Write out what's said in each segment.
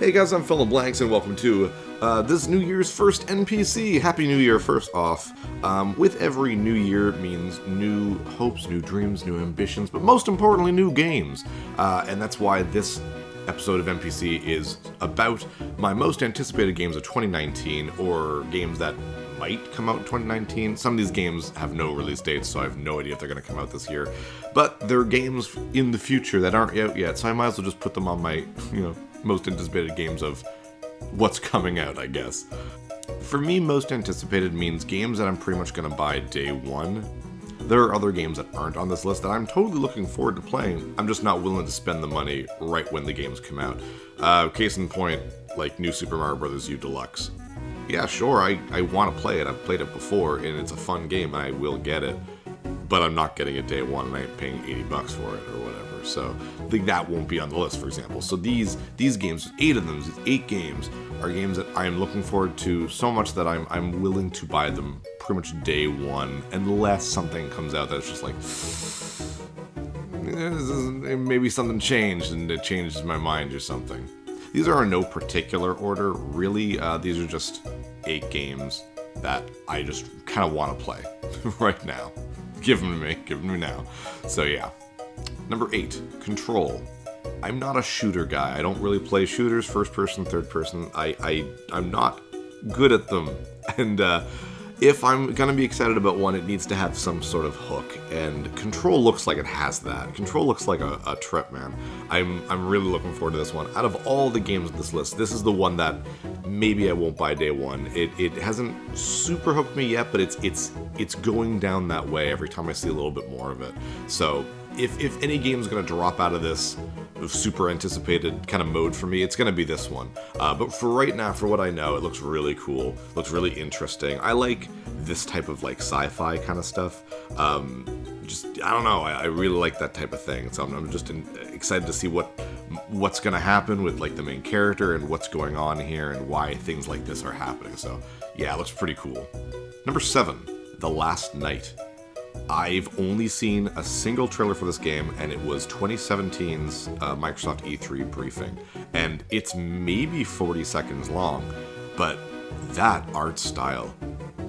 Hey guys, I'm Phil Blanks, and welcome to this New Year's first NPC. Happy New Year, first off. With every new year means new hopes, new dreams, new ambitions, but most importantly, new games. And that's why this episode of NPC is about my most anticipated games of 2019, or games that might come out in 2019. Some of these games have no release dates, so I have no idea if they're going to come out this year. But they're games in the future that aren't out yet, so I might as well just put them on my, most anticipated games of what's coming out, I guess. For me, most anticipated means games that I'm pretty much going to buy day one. There are other games that aren't on this list that I'm totally looking forward to playing. I'm just not willing to spend the money right when the games come out. Case in point, like New Super Mario Bros. U Deluxe. Yeah, sure, I want to play it. I've played it before, and it's a fun game, and I will get it. But I'm not getting it day one, and I'm paying $80 for it, or whatever. So I think that won't be on the list, for example. So these games, 8 of them, 8 games, are games that I am looking forward to so much that I'm willing to buy them pretty much day one, unless something comes out that's just like, maybe something changed, and it changes my mind or something. These are in no particular order, really. These are just 8 games that I just kind of want to play right now. Give them to me now. So yeah. Number 8, Control. I'm not a shooter guy. I don't really play shooters, first person, third person. I'm not good at them. And if I'm going to be excited about one, it needs to have some sort of hook. And Control looks like it has that. Control looks like a trip, man. I'm really looking forward to this one. Out of all the games on this list, this is the one that maybe I won't buy day one. It hasn't super hooked me yet, but it's going down that way every time I see a little bit more of it. So if any game is going to drop out of this super anticipated kind of mode for me, it's going to be this one. But for right now, for what I know, it looks really cool, looks really interesting. I like this type of like sci-fi kind of stuff. I don't know, I really like that type of thing. So I'm just excited to see what's going to happen with like the main character and what's going on here and why things like this are happening. So yeah, it looks pretty cool. Number 7, The Last Night. I've only seen a single trailer for this game, and it was 2017's Microsoft E3 briefing. And it's maybe 40 seconds long, but that art style,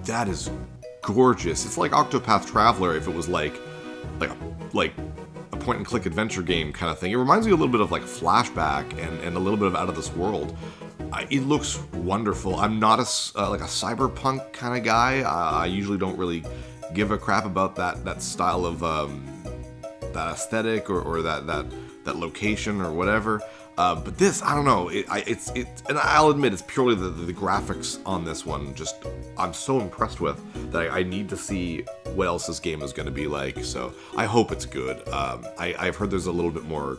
that is gorgeous. It's like Octopath Traveler if it was like a point-and-click adventure game kind of thing. It reminds me a little bit of like Flashback and a little bit of Out of This World. It looks wonderful. I'm not like a cyberpunk kind of guy. I usually don't really give a crap about that style of that aesthetic or that location or whatever. But this, I don't know. It's and I'll admit it's purely the graphics on this one. Just I'm so impressed with that I need to see what else this game is going to be like. So I hope it's good. I've heard there's a little bit more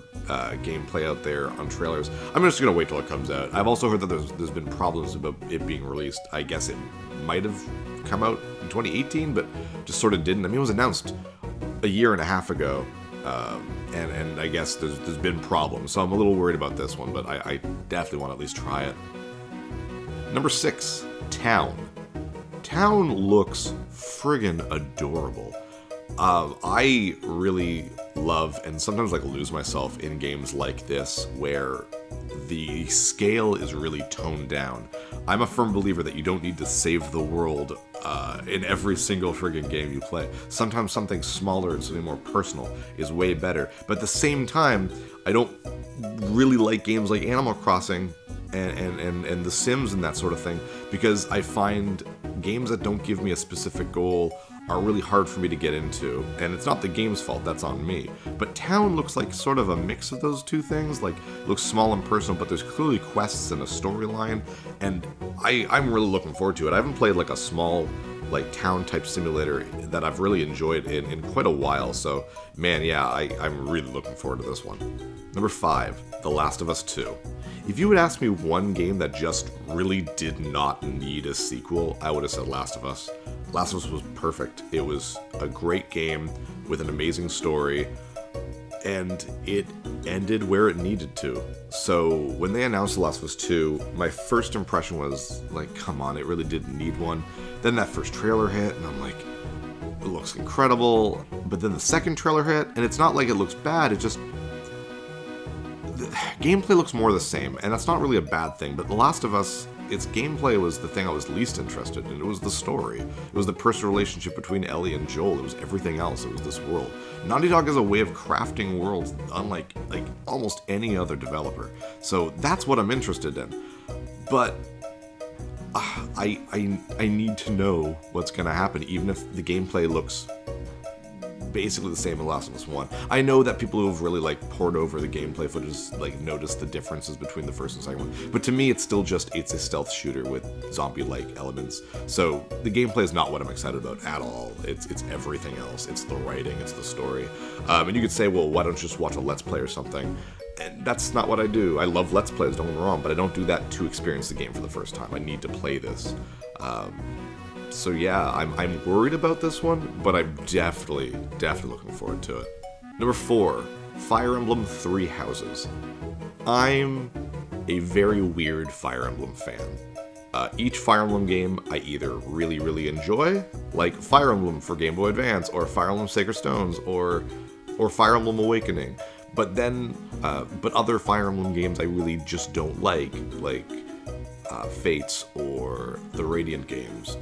gameplay out there on trailers. I'm just going to wait till it comes out. I've also heard that there's been problems about it being released. I guess it might have come out in 2018, but just sort of didn't. I mean, it was announced a year and a half ago. And I guess there's been problems, so I'm a little worried about this one, but I definitely want to at least try it. Number 6, Town. Town looks friggin' adorable. I really love and sometimes like lose myself in games like this where the scale is really toned down. I'm a firm believer that you don't need to save the world in every single friggin' game you play. Sometimes something smaller and something more personal is way better. But at the same time, I don't really like games like Animal Crossing and The Sims and that sort of thing, because I find games that don't give me a specific goal are really hard for me to get into, and it's not the game's fault, that's on me. But Town looks like sort of a mix of those two things, like it looks small and personal, but there's clearly quests and a storyline, and I'm really looking forward to it. I haven't played like a small like town type simulator that I've really enjoyed in quite a while, so man, yeah, I'm really looking forward to this one. Number 5, The Last of Us 2. If you would ask me one game that just really did not need a sequel, I would have said Last of Us. Last of Us was perfect. It was a great game with an amazing story, and it ended where it needed to. So when they announced The Last of Us 2, my first impression was like, come on, it really didn't need one. Then that first trailer hit, and I'm like, it looks incredible. But then the second trailer hit, and it's not like it looks bad, it just... gameplay looks more the same, and that's not really a bad thing, but The Last of Us, its gameplay was the thing I was least interested in. It was the story. It was the personal relationship between Ellie and Joel. It was everything else. It was this world. Naughty Dog has a way of crafting worlds unlike almost any other developer. So that's what I'm interested in. But I need to know what's going to happen, even if the gameplay looks basically the same as Last of Us 1. I know that people who have really poured over the gameplay footage noticed the differences between the first and second one, but to me it's still just a stealth shooter with zombie-like elements. So the gameplay is not what I'm excited about at all. It's everything else. It's the writing, it's the story. And you could say, well, why don't you just watch a Let's Play or something? And that's not what I do. I love Let's Plays, don't get me wrong, but I don't do that to experience the game for the first time. I need to play this. So yeah, I'm worried about this one, but I'm definitely looking forward to it. Number 4, Fire Emblem Three Houses. I'm a very weird Fire Emblem fan. Each Fire Emblem game I either really enjoy, like Fire Emblem for Game Boy Advance, or Fire Emblem Sacred Stones, or Fire Emblem Awakening. But other Fire Emblem games I really just don't like Fates or the Radiant games.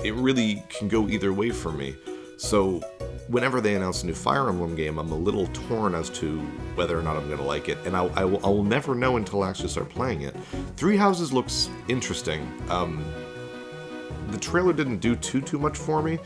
It really can go either way for me. So whenever they announce a new Fire Emblem game, I'm a little torn as to whether or not I'm going to like it, and I will never know until I actually start playing it. Three Houses looks interesting. The trailer didn't do too much for me,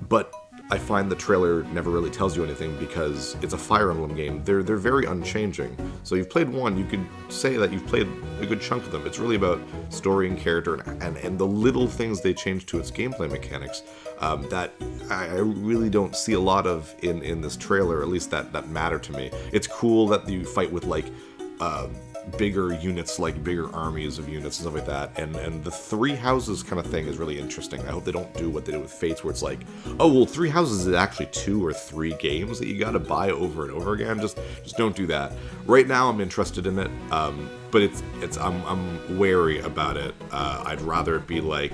but I find the trailer never really tells you anything because it's a Fire Emblem game. They're very unchanging. So you've played one, you could say that you've played a good chunk of them. It's really about story and character and the little things they change to its gameplay mechanics that I really don't see a lot of in this trailer, at least that matter to me. It's cool that you fight with bigger units, bigger armies of units and stuff like that, and the Three Houses kind of thing is really interesting. I hope they don't do what they did with Fates, where it's like, oh well, Three Houses is actually 2 or 3 games that you gotta buy over and over again. Just don't do that. Right now I'm interested in it, but I'm wary about it. I'd rather it be like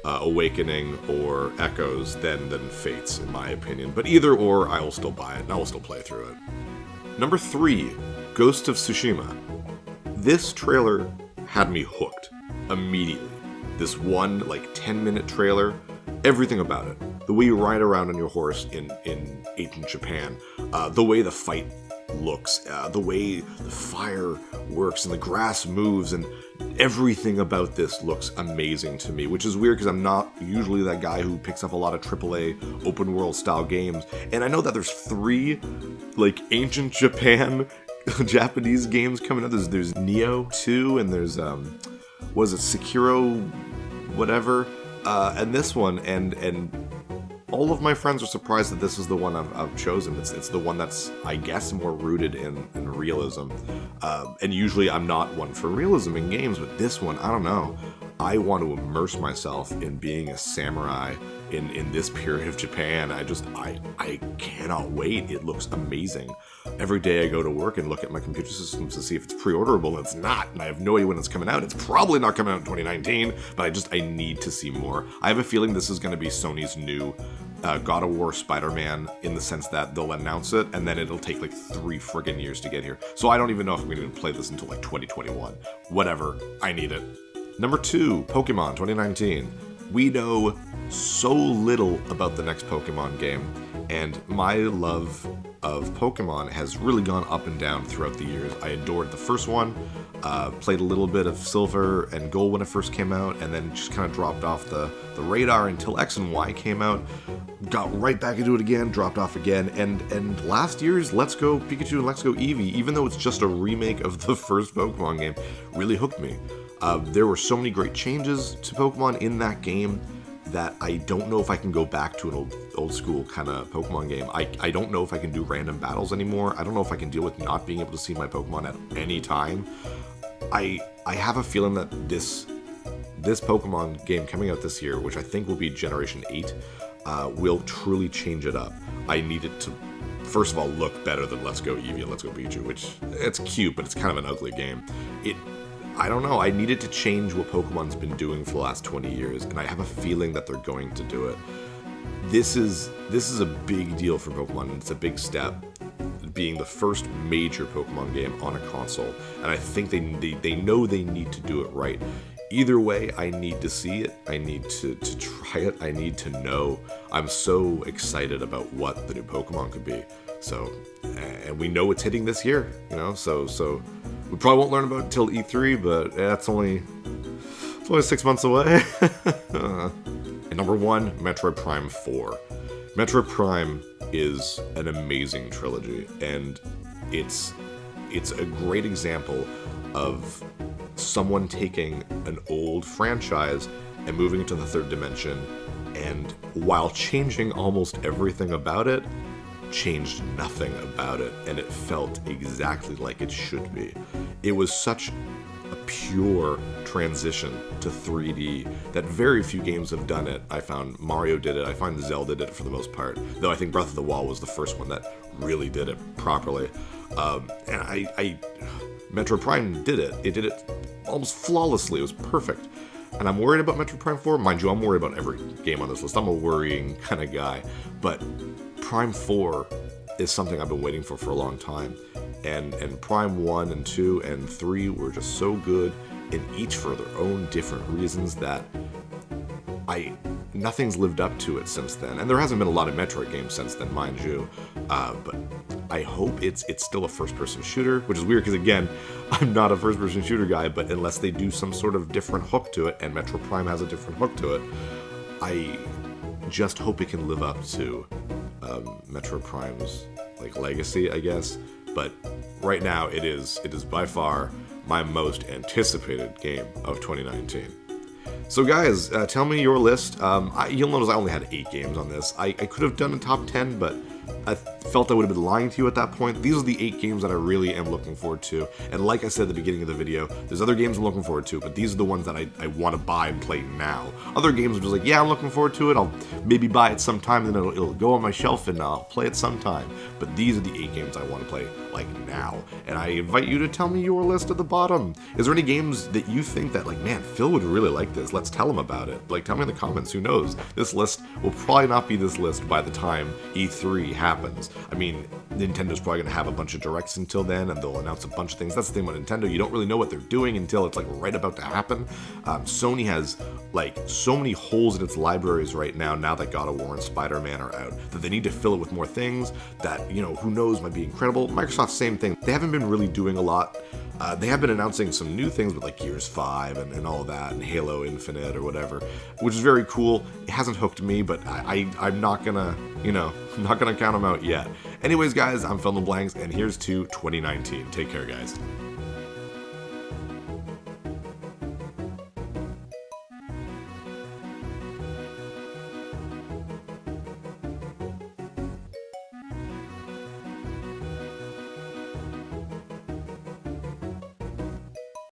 Awakening or Echoes than Fates, in my opinion. But either or, I will still buy it and I will still play through it. Number 3, Ghost of Tsushima. This trailer had me hooked immediately. This one 10-minute trailer, everything about it. The way you ride around on your horse in ancient Japan, the way the fight looks, the way the fire works and the grass moves, and everything about this looks amazing to me, which is weird because I'm not usually that guy who picks up a lot of AAA open world style games. And I know that there's 3 ancient Japan Japanese games coming up. There's Neo 2 and there's was it Sekiro whatever, and this one, and all of my friends are surprised that this is the one I've chosen. It's the one that's, I guess, more rooted in realism, and usually I'm not one for realism in games, but this one, I don't know, I want to immerse myself in being a samurai in this period of Japan. I cannot wait. It looks amazing. Every day I go to work and look at my computer systems to see if it's pre-orderable, and it's not, and I have no idea when it's coming out. It's probably not coming out in 2019, but I need to see more. I have a feeling this is going to be Sony's new God of War Spider-Man, in the sense that they'll announce it, and then it'll take 3 friggin' years to get here. So I don't even know if we're going to even play this until 2021. Whatever, I need it. Number 2, Pokemon 2019. We know so little about the next Pokemon game, and my love of Pokemon has really gone up and down throughout the years. I adored the first one, played a little bit of Silver and Gold when it first came out, and then just kind of dropped off the radar until X and Y came out. Got right back into it again, dropped off again, and last year's Let's Go Pikachu and Let's Go Eevee, even though it's just a remake of the first Pokemon game, really hooked me. There were so many great changes to Pokemon in that game that I don't know if I can go back to an old school kind of Pokemon game. I don't know if I can do random battles anymore. I don't know if I can deal with not being able to see my Pokemon at any time. I have a feeling that this Pokemon game coming out this year, which I think will be Generation 8, will truly change it up. I need it to, first of all, look better than Let's Go Eevee and Let's Go Pikachu, which, it's cute, but it's kind of an ugly game. I don't know, I needed to change what Pokemon's been doing for the last 20 years, and I have a feeling that they're going to do it. This is a big deal for Pokemon, and it's a big step. being the first major Pokemon game on a console, and I think they know they need to do it right. Either way, I need to see it, I need to try it, I need to know. I'm so excited about what the new Pokemon could be. So, and we know it's hitting this year, you know, so we probably won't learn about it until E3, but it's only 6 months away. And number 1, Metroid Prime 4. Metroid Prime is an amazing trilogy, and it's a great example of someone taking an old franchise and moving it to the third dimension, and while changing almost everything about it, changed nothing about it, and it felt exactly like it should be. It was such a pure transition to 3D that very few games have done it. I found Mario did it, I find Zelda did it for the most part, though I think Breath of the Wild was the first one that really did it properly. And Metroid Prime did it. It did it almost flawlessly. It was perfect. And I'm worried about Metroid Prime 4. Mind you, I'm worried about every game on this list. I'm a worrying kind of guy. But Prime 4 is something I've been waiting for a long time. And Prime 1 and 2 and 3 were just so good, and each for their own different reasons that nothing's lived up to it since then. And there hasn't been a lot of Metroid games since then, mind you. But I hope it's still a first-person shooter, which is weird because, again, I'm not a first-person shooter guy, but unless they do some sort of different hook to it, and Metroid Prime has a different hook to it, I just hope it can live up to Metroid Prime's legacy, I guess. But right now, it is by far my most anticipated game of 2019. So guys, tell me your list. You'll notice I only had 8 games on this. I could have done a top 10, but I felt I would have been lying to you at that point. These are the 8 games that I really am looking forward to. And like I said at the beginning of the video, there's other games I'm looking forward to, but these are the ones that I want to buy and play now. Other games are just like, yeah, I'm looking forward to it. I'll maybe buy it sometime, then it'll go on my shelf and I'll play it sometime. But these are the 8 games I want to play now. And I invite you to tell me your list at the bottom. Is there any games that you think that man, Phil would really like this? Let's tell him about it. Tell me in the comments. Who knows? This list will probably not be this list by the time E3 happens. I mean, Nintendo's probably going to have a bunch of directs until then, and they'll announce a bunch of things. That's the thing about Nintendo. You don't really know what they're doing until it's right about to happen. Sony has so many holes in its libraries right now that God of War and Spider-Man are out, that they need to fill it with more things that, who knows, might be incredible. Microsoft, same thing. They haven't been really doing a lot. They have been announcing some new things with Gears 5 and all that, and Halo Infinite or whatever, which is very cool. It hasn't hooked me, but I'm not gonna, I'm not gonna count them out yet. Anyways, guys, I'm Phil in the Blanks, and here's to 2019. Take care, guys.